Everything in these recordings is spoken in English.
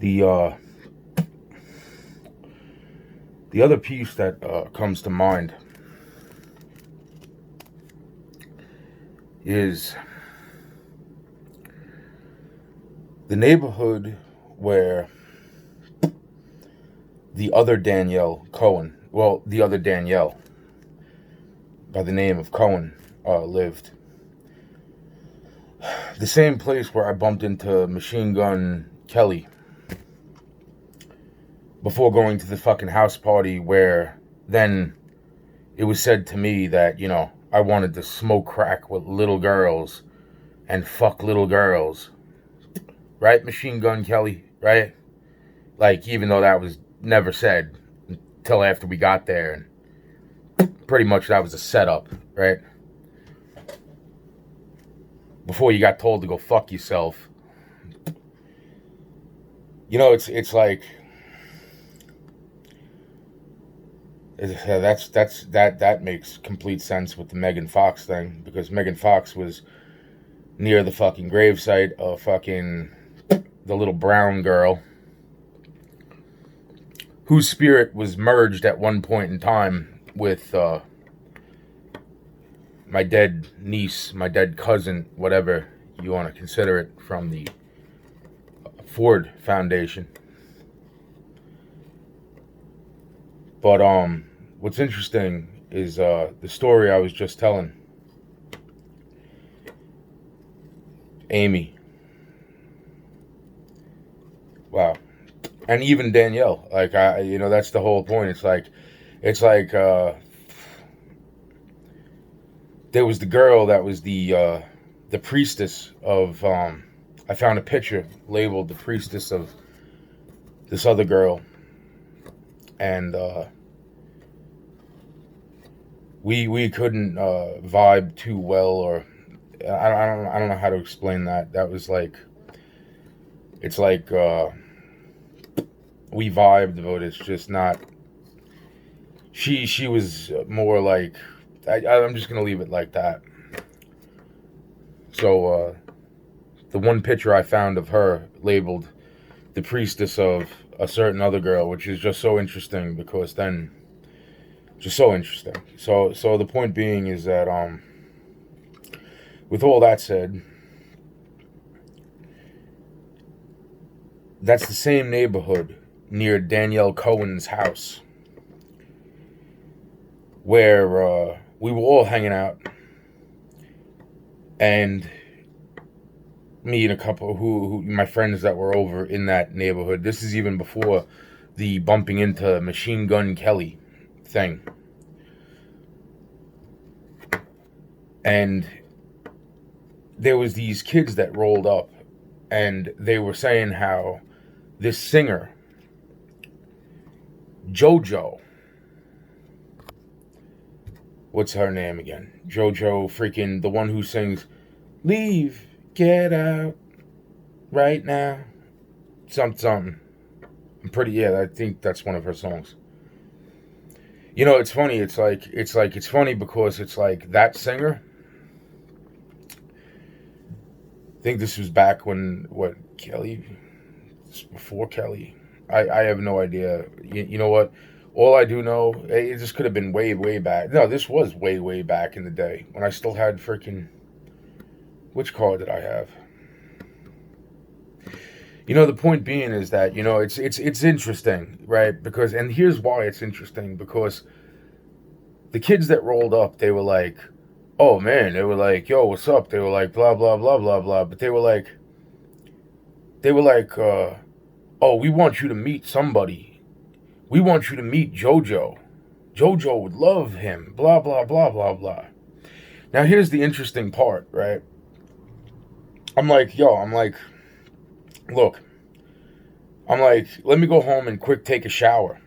The the other piece that comes to mind is the neighborhood where the other Danielle Cohen, well, the other Danielle by the name of Cohen, lived. The same place where I bumped into Machine Gun Kelly before going to the fucking house party, where then it was said to me that, I wanted to smoke crack with little girls and fuck little girls. Right, Machine Gun Kelly? Right? Like, even though that was never said until after we got there. And pretty much that was a setup, right? Before you got told to go fuck yourself. It's like... that makes complete sense with the Megan Fox thing, because Megan Fox was near the fucking gravesite of fucking the little brown girl whose spirit was merged at one point in time with my dead niece, my dead cousin, whatever you want to consider it, from the Ford Foundation. But what's interesting is the story I was just telling. Amy. Wow. And even Danielle. Like, that's the whole point. It's like there was the girl that was the priestess of, I found a picture labeled the priestess of this other girl. And we couldn't vibe too well, or I don't know how to explain that. That was like, it's like we vibed, but it's just not. She was more like, I'm just gonna leave it like that. So the one picture I found of her labeled the priestess of a certain other girl, which is just so interesting, because then just so interesting. So the point being is that with all that said, that's the same neighborhood near Danielle Cohen's house where we were all hanging out, and me and a couple who my friends that were over in that neighborhood. This is even before the bumping into Machine Gun Kelly thing. And there was these kids that rolled up, and they were saying how this singer, JoJo, what's her name again? JoJo, freaking the one who sings "Leave, Get Out, Right Now," something. I think that's one of her songs. It's funny. It's funny because it's like that singer. I think this was back when, Kelly, before Kelly. I have no idea. You know what? All I do know, this could have been way, way back. No, this was way, way back in the day when I still had freaking. Which car did I have? The point being is that, it's interesting, right? Because, and here's why it's interesting, because the kids that rolled up, they were like, oh man, they were like, yo, what's up? They were like, blah, blah, blah, blah, blah. But they were like, oh, we want you to meet somebody. We want you to meet JoJo. JoJo would love him, blah, blah, blah, blah, blah. Now, here's the interesting part, right? I'm like, look, let me go home and quick take a shower.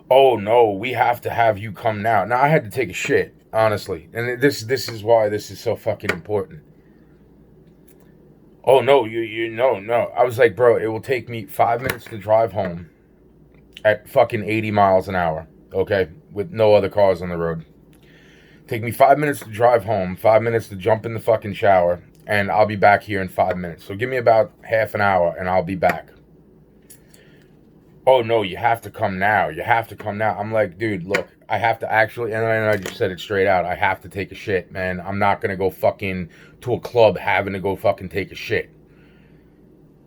Oh no, we have to have you come now. Now, I had to take a shit, honestly. And this is why this is so fucking important. Oh no, no. I was like, bro, it will take me 5 minutes to drive home at fucking 80 miles an hour, okay? With no other cars on the road. Take me 5 minutes to drive home, 5 minutes to jump in the fucking shower, and I'll be back here in 5 minutes. So give me about half an hour and I'll be back. oh no, you have to come now. You have to come now. I'm like, dude, look, I have to actually, and I just said it straight out. I have to take a shit, man. I'm not gonna go fucking to a club having to go fucking take a shit.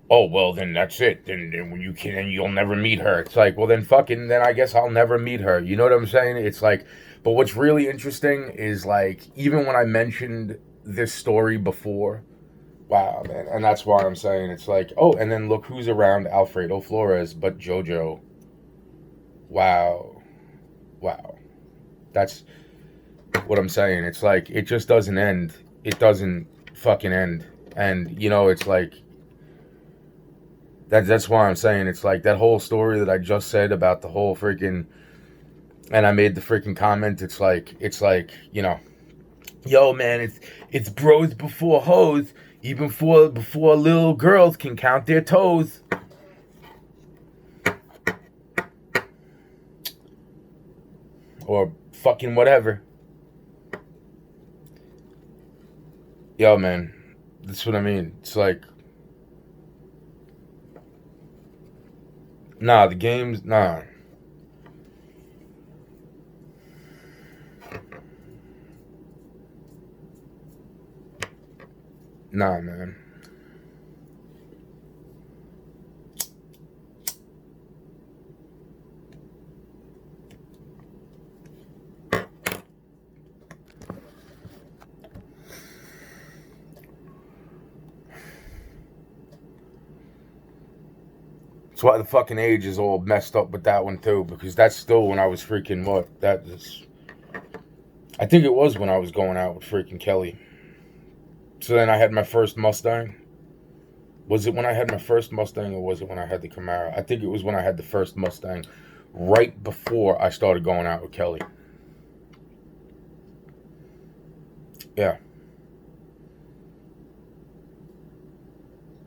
Oh well, then that's it. Then when you can, you'll never meet her. It's like, well then fucking, then I guess I'll never meet her. You know what I'm saying? It's like, but what's really interesting is like, even when I mentioned this story before, wow, man, and that's why I'm saying it's like, oh, and then look who's around Alfredo Flores but JoJo. Wow, wow, that's what I'm saying. It's like it just doesn't end. It doesn't fucking end. And you know, it's like that's why I'm saying it's like that whole story that I just said about the whole freaking, and I made the freaking comment. It's like you know, yo man, it's bros before hoes, even before little girls can count their toes. Or fucking whatever. Yo man, that's what I mean. It's like, nah, the games, nah. Nah, man. That's why the fucking age is all messed up with that one too, because that's still when I was freaking what? That is, I think it was when I was going out with freaking Kelly. So then I had my first Mustang. Was it when I had my first Mustang or was it when I had the Camaro? I think it was when I had the first Mustang, right before I started going out with Kelly. Yeah.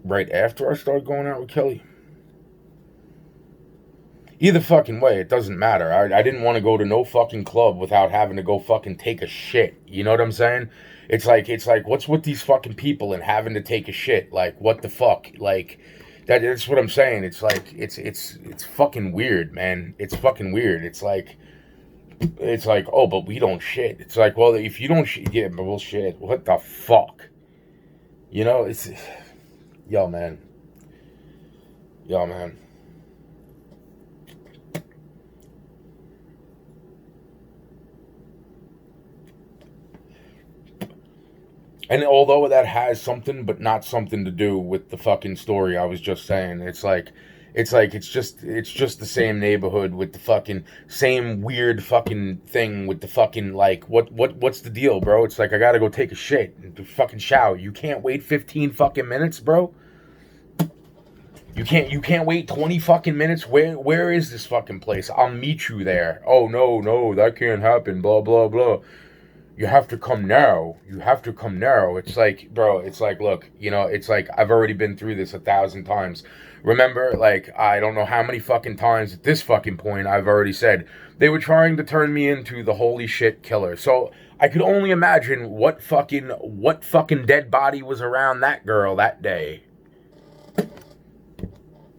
Right after I started going out with Kelly. Either fucking way, it doesn't matter. I didn't want to go to no fucking club without having to go fucking take a shit. You know what I'm saying? It's like what's with these fucking people and having to take a shit? Like what the fuck? Like that's what I'm saying. It's like it's fucking weird, man. It's fucking weird. It's like oh, but we don't shit. It's like well, if you don't shit, yeah, but we'll shit. What the fuck? You know, it's yo man, yo man. And although that has something, but not something to do with the fucking story I was just saying, it's just the same neighborhood with the fucking same weird fucking thing with the fucking like what's the deal, bro? It's like I gotta go take a shit and fucking shower. You can't wait 15 fucking minutes, bro. You can't wait 20 fucking minutes. Where is this fucking place? I'll meet you there. Oh no, that can't happen. Blah blah blah. You have to come now. You have to come now. It's like, bro, it's like, look, it's like I've already been through this 1,000 times. Remember, like, I don't know how many fucking times at this fucking point I've already said they were trying to turn me into the holy shit killer. So I could only imagine what fucking dead body was around that girl that day.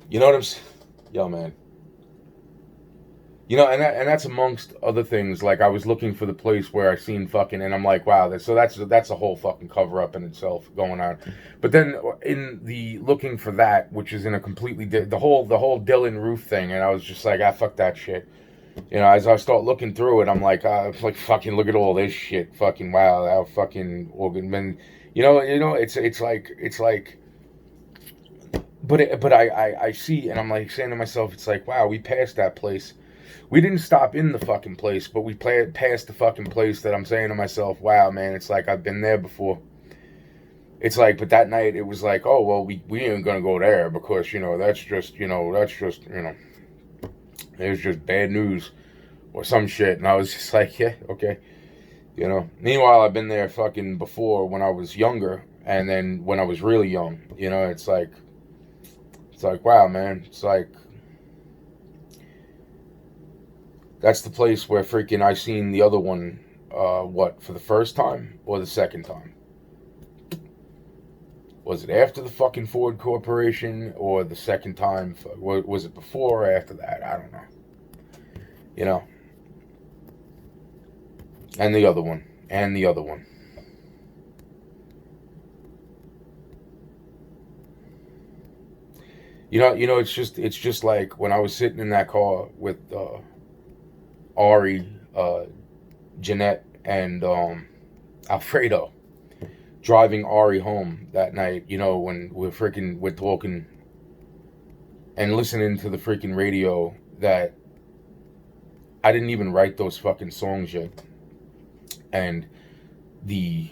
You know what I'm saying? Yo, man. And that's amongst other things. Like I was looking for the place where I seen fucking, and I'm like, wow, that's a whole fucking cover up in itself going on. But then in the looking for that, which is in a completely the whole Dylan Roof thing, and I was just like, fuck that shit. As I start looking through it, I'm like fucking look at all this shit, fucking wow, how fucking organ, man. It's like, but I see, and I'm like saying to myself, it's like, wow, we passed that place. We didn't stop in the fucking place, but we passed the fucking place that I'm saying to myself, wow, man, it's like I've been there before. It's like, but that night it was like, oh, well, we ain't gonna go there because, it's just bad news or some shit. And I was just like, yeah, okay. Meanwhile, I've been there fucking before when I was younger and then when I was really young, it's like, wow, man, it's like, that's the place where freaking I seen the other one, for the first time or the second time? Was it after the fucking Ford Corporation or the second time? Was it before or after that? I don't know. You know. And the other one. And the other one. It's just like when I was sitting in that car with Ari, Jeanette, and Alfredo, driving Ari home that night. When we're talking and listening to the freaking radio that I didn't even write those fucking songs yet, and the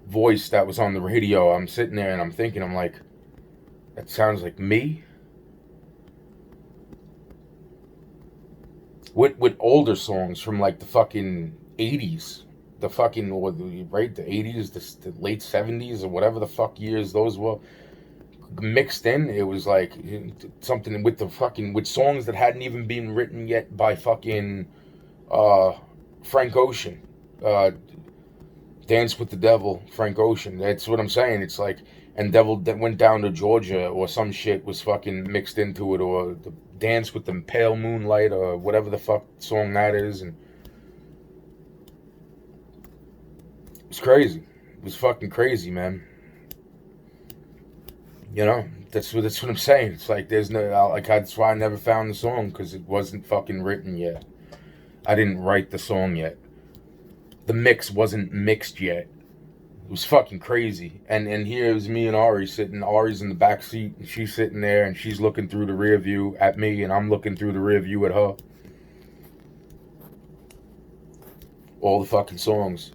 voice that was on the radio, I'm sitting there and I'm thinking, I'm like, that sounds like me. With older songs from like the fucking 80s, the 80s, the late 70s, or whatever the fuck years those were, mixed in. It was like something with songs that hadn't even been written yet by fucking Frank Ocean. Dance with the Devil, Frank Ocean. That's what I'm saying. It's like, and Devil that went down to Georgia or some shit was fucking mixed into it, or the Dance with the Pale Moonlight, or whatever the fuck song that is. And it's crazy. It was fucking crazy, man. That's what I'm saying. It's like there's that's why I never found the song, because it wasn't fucking written yet. I didn't write the song yet. The mix wasn't mixed yet. It was fucking crazy. And here was me and Ari sitting. Ari's in the back seat, and she's sitting there, and she's looking through the rear view at me, and I'm looking through the rear view at her. All the fucking songs.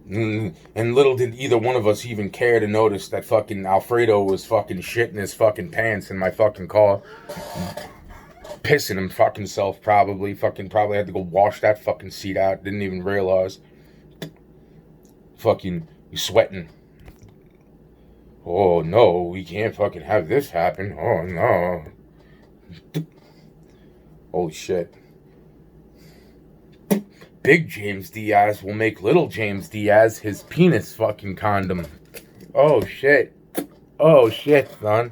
And little did either one of us even care to notice that fucking Alfredo was fucking shitting his fucking pants in my fucking car. Pissing him fucking self, probably had to go wash that fucking seat out. Didn't even realize. Fucking sweating. Oh no, we can't fucking have this happen. Oh no. Holy shit. Big James Diaz will make little James Diaz his penis fucking condom. Oh shit. Oh shit, son.